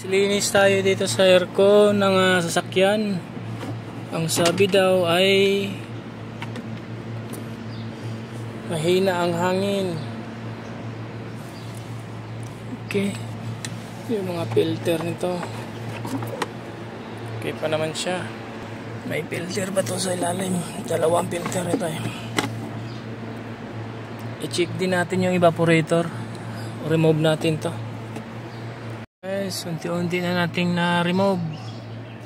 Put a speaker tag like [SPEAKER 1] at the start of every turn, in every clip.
[SPEAKER 1] Silinis tayo dito sa aircon ng sasakyan. Ang sabi daw ay mahina ang hangin. Okay. Yung mga filter nito. Okay pa naman siya. May filter ba to sa ilalim? Dalawang filter ito eh. I-check din natin yung evaporator. Remove natin to. Guys, unti-unti na nating na-remove.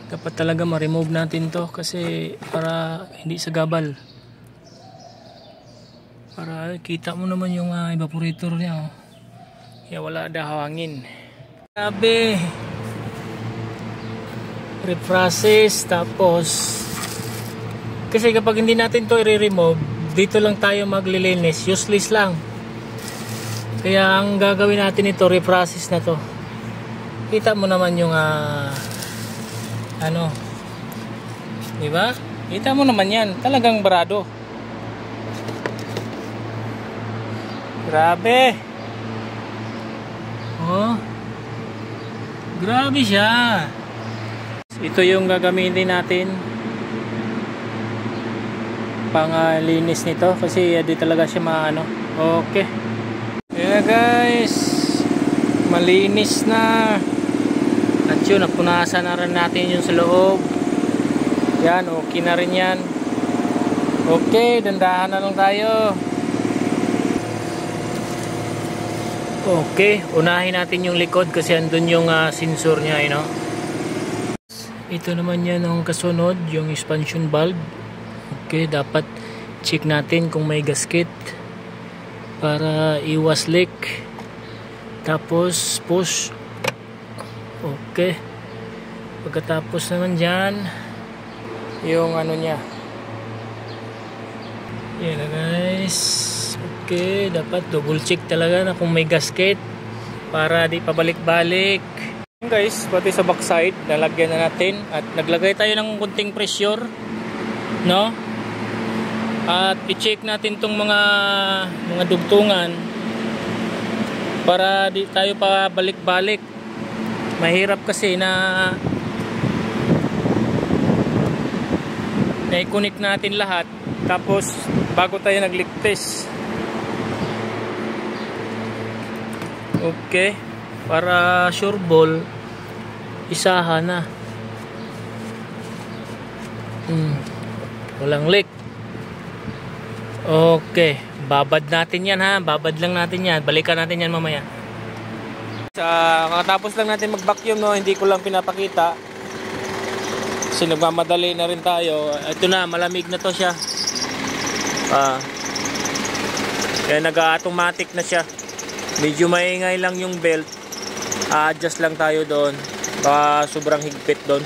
[SPEAKER 1] Dapat talaga ma-remove natin to kasi para hindi sagabal. Para kita mo naman yung evaporator niya. Oh. Kaya wala daw hangin. Grabe. Reprocess tapos kasi kapag hindi natin to i-remove, dito lang tayo maglilinis. Useless lang. Kaya ang gagawin natin ito, reprocess na to. Kita mo naman yung ano, di ba? Kita mo naman yan, talagang barado. Grabe. Oh. Grabe siya. Ito yung gagamitin natin panglinis nito kasi di talaga siya maano. Okay. Ayan guys. Malinis na. At yun, napunasan na rin natin yung sa loob. Yan, okay na rin yan. Okay, dandahan na lang tayo. Okay, unahin natin yung likod kasi andun yung sensor niya, you know? Ito naman yan ang kasunod, yung expansion valve. Okay, dapat check natin kung may gasket para iwas leak. Tapos push. Okay. Pagkatapos naman dyan yung ano niya. Yan na guys. Okay. Dapat double check talaga na kung may gasket para di pabalik-balik. Guys, pati sa backside nalagyan na natin at naglagay tayo ng kunting pressure, no? At i-check natin tong mga dugtungan para di tayo pa balik-balik. Mahirap kasi na i-connect natin lahat tapos bago tayo nag-leak test. Okay, para sure ball isahan na. Walang leak. Okay, babad natin yan ha, babad lang natin yan, balikan natin yan mamaya. Kakatapos lang natin mag-vacuum, no? Hindi ko lang pinapakita kasi nagmamadali na rin tayo. Ito na, malamig na to siya. Kaya nag-automatic na siya. Medyo maingay lang yung belt. Adjust lang tayo doon. Baka sobrang higpit doon.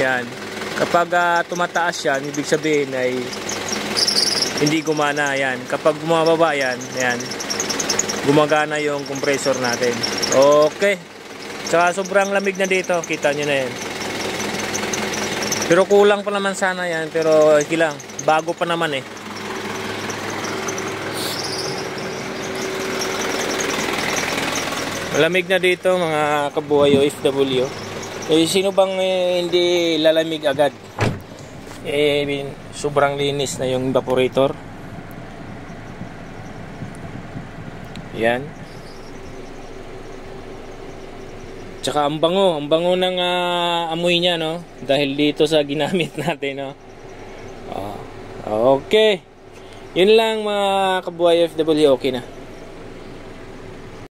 [SPEAKER 1] Yan. Kapag tumataas yan, ibig sabihin ay hindi gumana. Yan. Kapag bumababa yan, yan, gumagana yung compressor natin. Okay. Tsaka sobrang lamig na dito. Kita nyo na yan. Pero kulang pa naman sana yan. Pero okay lang. Bago pa naman eh. Malamig na dito mga kabuhay OFW. Eh, sino bang hindi lalamig agad? Sobrang linis na yung evaporator. Yan. Tsaka ang bango ng amoy niya, no? Dahil dito sa ginamit natin, no? Okay. Yun lang mga kabuhay FW, okay na.